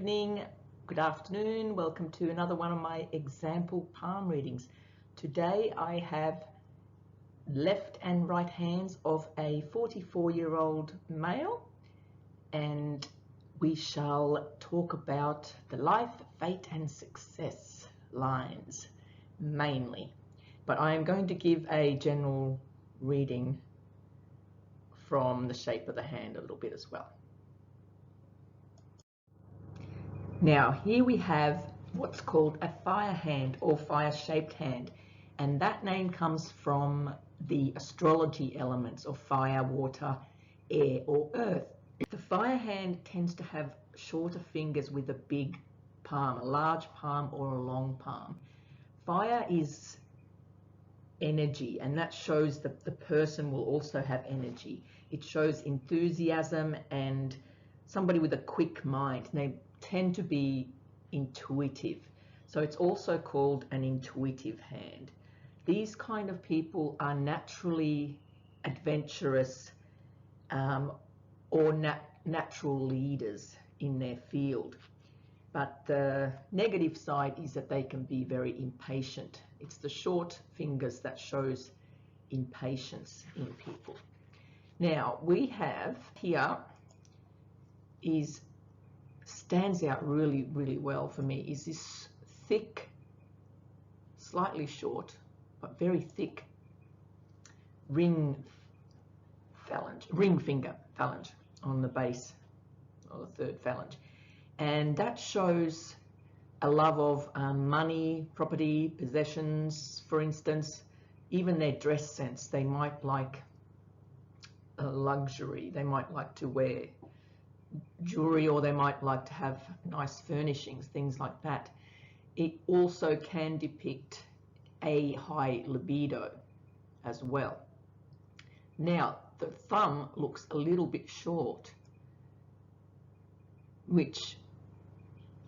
evening, good afternoon. Welcome to another one of my example palm readings. Today I have left and right hands of a 44-year-old male, and we shall talk about the life, fate and success lines mainly. But I am going to give a general reading from the shape of the hand a little bit as well. Now here we have what's called a fire hand or fire-shaped hand, and that name comes from the astrology elements of fire, water, air or earth. The fire hand tends to have shorter fingers with a big palm, a large palm or a long palm. Fire is energy, and that shows that the person will also have energy. It shows enthusiasm and somebody with a quick mind. They tend to be intuitive, so it's also called an intuitive hand. These kind of people are naturally adventurous or natural leaders in their field, but the negative side is that they can be very impatient. It's the short fingers that shows impatience in people. Now we have here stands out really well for me is this thick, slightly short but very thick ring finger phalange on the base, or the third phalange, and that shows a love of money, property, possessions. For instance, even their dress sense, they might like luxury, they might like to wear jewelry, or they might like to have nice furnishings, things like that. It also can depict a high libido as well. Now the thumb looks a little bit short, which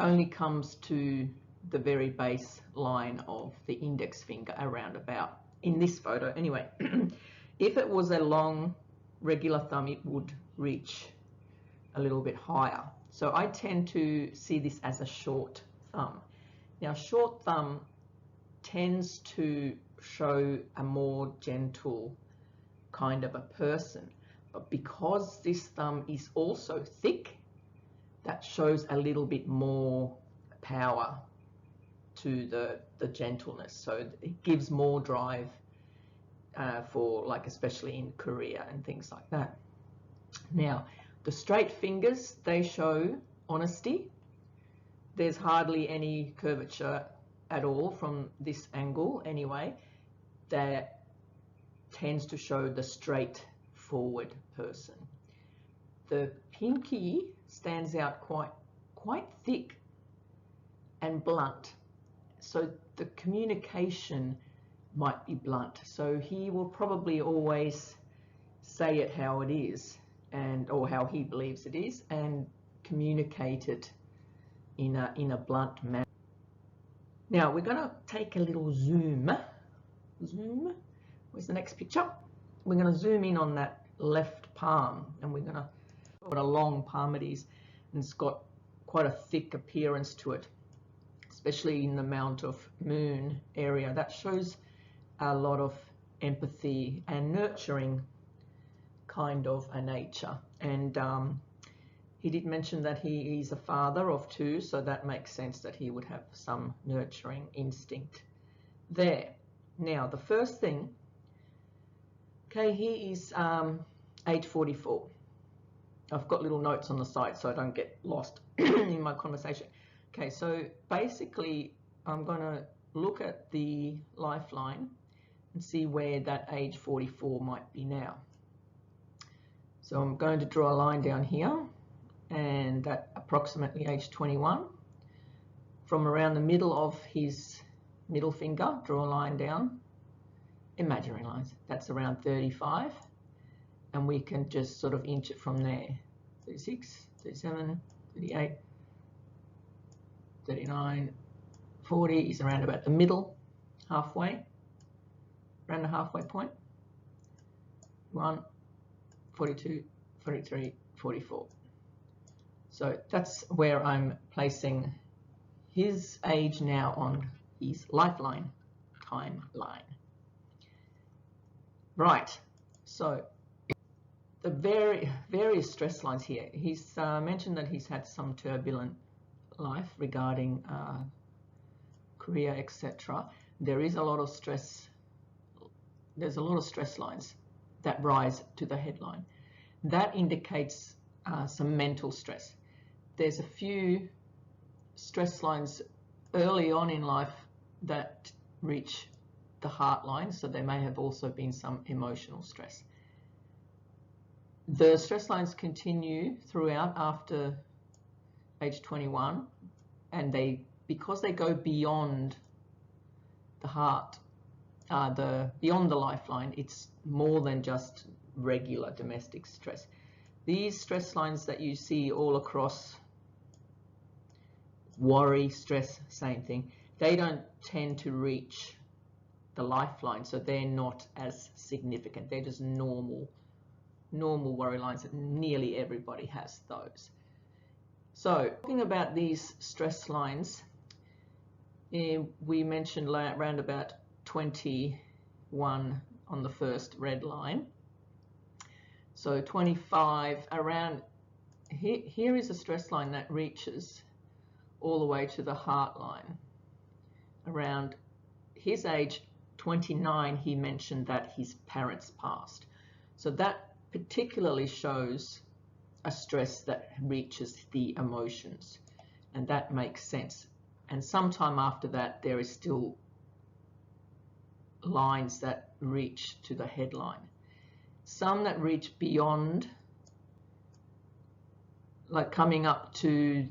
only comes to the very base line of the index finger, around about, in this photo anyway. If it was a long regular thumb, it would reach a little bit higher. So I tend to see this as a short thumb. Now short thumb tends to show a more gentle kind of a person, but because this thumb is also thick, that shows a little bit more power to the gentleness, so it gives more drive for, like, especially in career and things like that. Now the straight fingers, they show honesty. There's hardly any curvature at all from this angle anyway. That tends to show the straightforward person. The pinky stands out quite thick and blunt, so the communication might be blunt. So he will probably always say it how it is, or how he believes it is, and communicate it in a blunt manner. Now we're going to take a little zoom. Where's the next picture? We're going to zoom in on that left palm, and we're going to what a long palm it is, and it's got quite a thick appearance to it, especially in the Mount of Moon area. That shows a lot of empathy and nurturing kind of a nature. And he did mention that he is a father of 2, so that makes sense that he would have some nurturing instinct there. Now the first thing, okay, he is age 44. I've got little notes on the side so I don't get lost in my conversation. Okay, so basically I'm going to look at the lifeline and see where that age 44 might be now. So I'm going to draw a line down here, and at approximately age 21, from around the middle of his middle finger, draw a line down, imaginary lines, that's around 35, and we can just sort of inch it from there. 36, 37, 38, 39, 40 is around about the middle, halfway, around the halfway point. 1, 42, 43, 44. So that's where I'm placing his age now on his lifeline timeline. Right, so the various stress lines here. He's mentioned that he's had some turbulent life regarding career, etc. There is a lot of stress. There's a lot of stress lines that rise to the headline. That indicates some mental stress. There's a few stress lines early on in life that reach the heart line, so there may have also been some emotional stress. The stress lines continue throughout after age 21, and because they go beyond the heart, beyond the lifeline, it's more than just regular domestic stress. These stress lines that you see all across, worry, stress, same thing, they don't tend to reach the lifeline, so they're not as significant. They're just normal worry lines that nearly everybody has those. So talking about these stress lines, we mentioned around about 21 on the first red line. So 25 around here is a stress line that reaches all the way to the heart line. Around his age 29, he mentioned that his parents passed. So that particularly shows a stress that reaches the emotions, and that makes sense. And sometime after that, there is still lines that reach to the headline. Some that reach beyond, like coming up to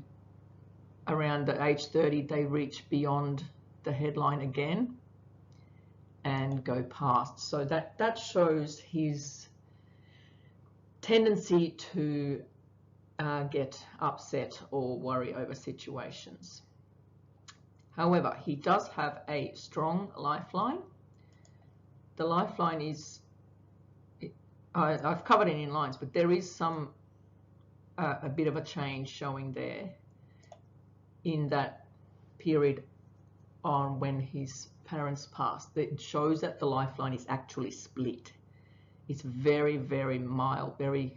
around the age 30, they reach beyond the headline again and go past. So that shows his tendency to get upset or worry over situations. However, he does have a strong lifeline. The lifeline is, I've covered it in lines, but there is some a bit of a change showing there in that period on when his parents passed. It shows that the lifeline is actually split. It's very, very mild, very,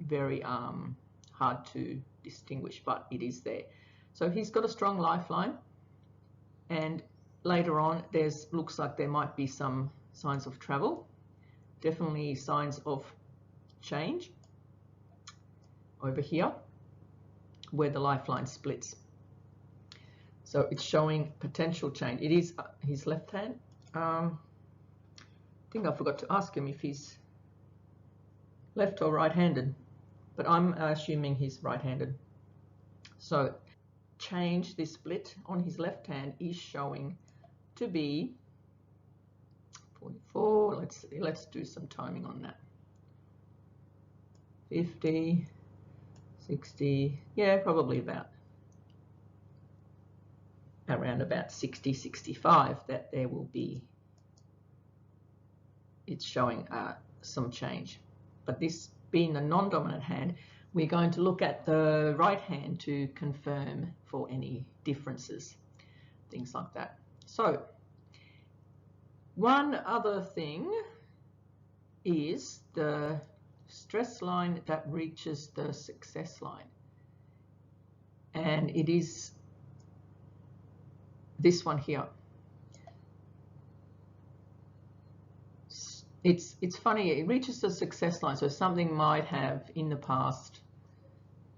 very hard to distinguish, but it is there. So he's got a strong lifeline, and later on looks like there might be some signs of travel, definitely signs of change over here where the lifeline splits. So it's showing potential change. It is his left hand. I think I forgot to ask him if he's left or right-handed, but I'm assuming he's right-handed. So change, this split on his left hand is showing to be 44. Let's do some timing on that. 50, 60, yeah, probably around about 60, 65 that there will be, it's showing some change. But this being the non-dominant hand, we're going to look at the right hand to confirm for any differences, things like that. So one other thing is the stress line that reaches the success line, and it is this one here. It's funny, it reaches the success line, so something might have in the past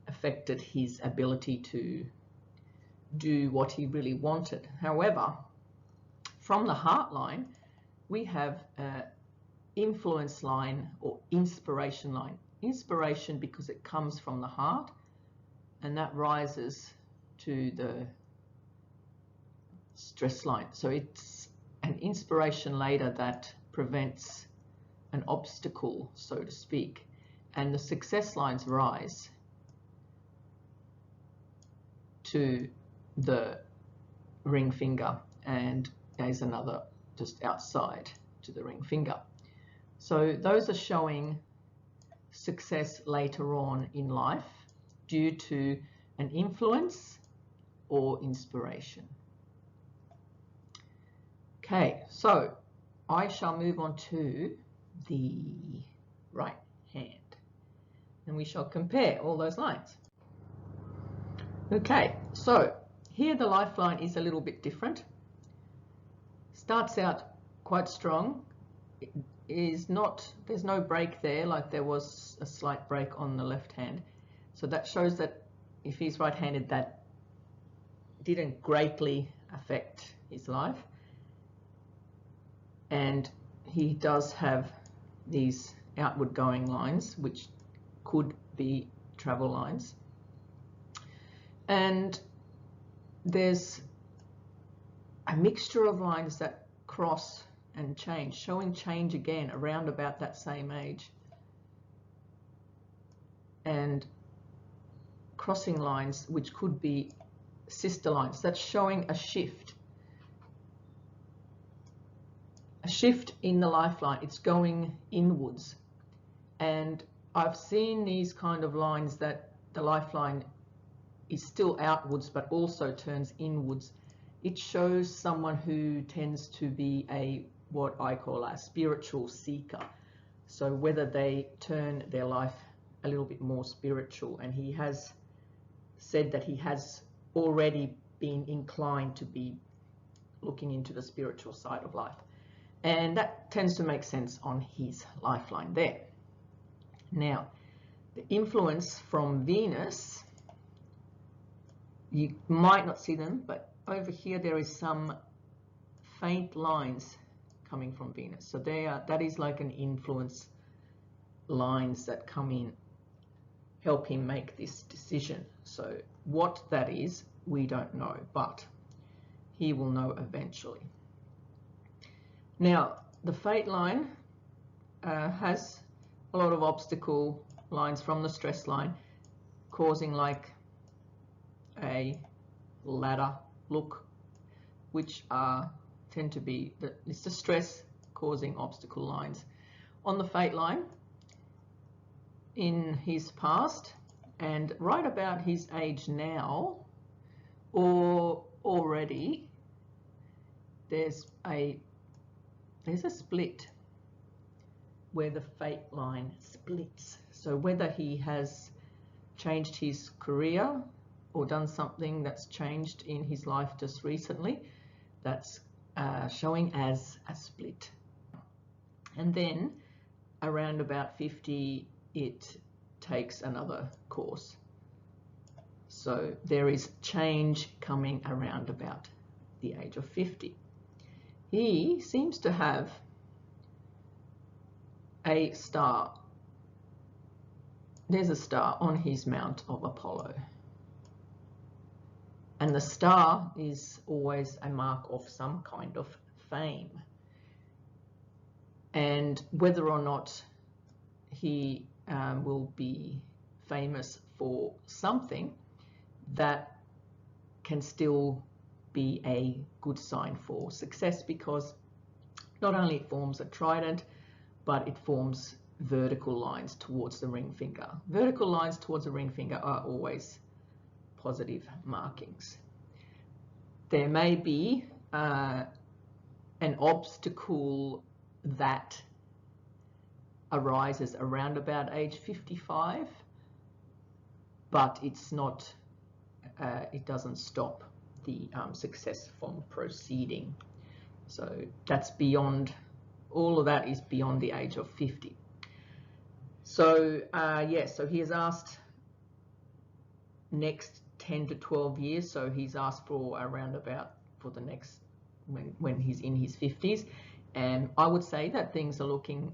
affected his ability to do what he really wanted. However, from the heart line, we have an influence line or inspiration line. Inspiration because it comes from the heart, and that rises to the stress line. So it's an inspiration later that prevents an obstacle, so to speak, and the success lines rise to the ring finger, and there's another just outside to the ring finger. So those are showing success later on in life, due to an influence or inspiration. Okay, so I shall move on to the right hand, and we shall compare all those lines. Okay, so here the lifeline is a little bit different. Starts out quite strong. There's no break there, like there was a slight break on the left hand. So that shows that if he's right-handed, that didn't greatly affect his life. And he does have these outward going lines, which could be travel lines. And there's a mixture of lines that cross and change, showing change again around about that same age. And crossing lines, which could be sister lines, that's showing a shift. A shift in the lifeline, it's going inwards. And I've seen these kind of lines that the lifeline is still outwards but also turns inwards. It shows someone who tends to be what I call a spiritual seeker. So whether they turn their life a little bit more spiritual, and he has said that he has already been inclined to be looking into the spiritual side of life. And that tends to make sense on his lifeline there. Now, the influence from Venus, you might not see them, but over here there is some faint lines coming from Venus. So that is like an influence lines that come in, help him make this decision. So what that is, we don't know, but he will know eventually. Now, the fate line has a lot of obstacle lines from the stress line, causing like a ladder look, which tend to be it's the stress causing obstacle lines on the fate line in his past and right about his age now, or already there's a split where the fate line splits. So whether he has changed his career or done something that's changed in his life just recently, that's showing as a split. And then around about 50, it takes another course. So there is change coming around about the age of 50. He seems to have a star. There's a star on his Mount of Apollo. And the star is always a mark of some kind of fame. And whether or not he will be famous for something, that can still be a good sign for success, because not only it forms a trident, but it forms vertical lines towards the ring finger. Vertical lines towards the ring finger are always positive markings. There may be an obstacle that arises around about age 55, but it's not, it doesn't stop the success from proceeding. So that's beyond, all of that is beyond the age of 50. So yes, so he has asked next 10 to 12 years. So he's asked for around about for the next, when he's in his 50s. And I would say that things are looking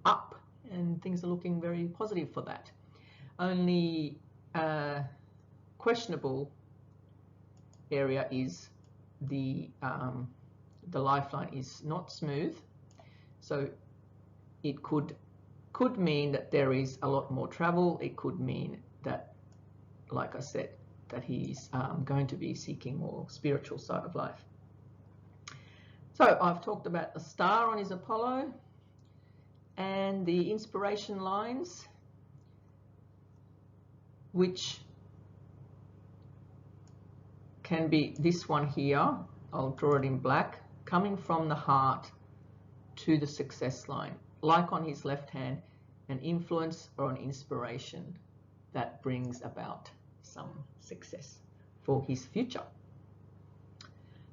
up and things are looking very positive for that. Only questionable area is the lifeline is not smooth. So it could mean that there is a lot more travel. It could mean that, like I said, that he's going to be seeking more spiritual side of life. So I've talked about the star on his Apollo and the inspiration lines. which can be this one here. I'll draw it in black, coming from the heart to the success line, like on his left hand, an influence or an inspiration that brings about some success for his future.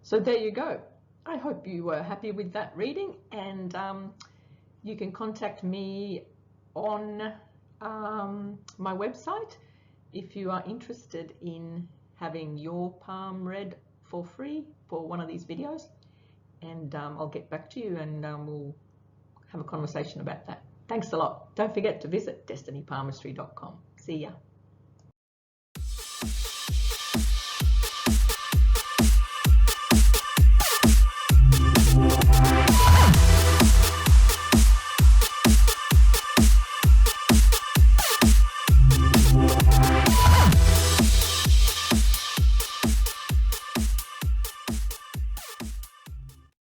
So there you go. I hope you were happy with that reading, and you can contact me on my website if you are interested in having your palm read for free for one of these videos, and I'll get back to you and we'll have a conversation about that. Thanks a lot. Don't forget to visit destinypalmistry.com. See ya.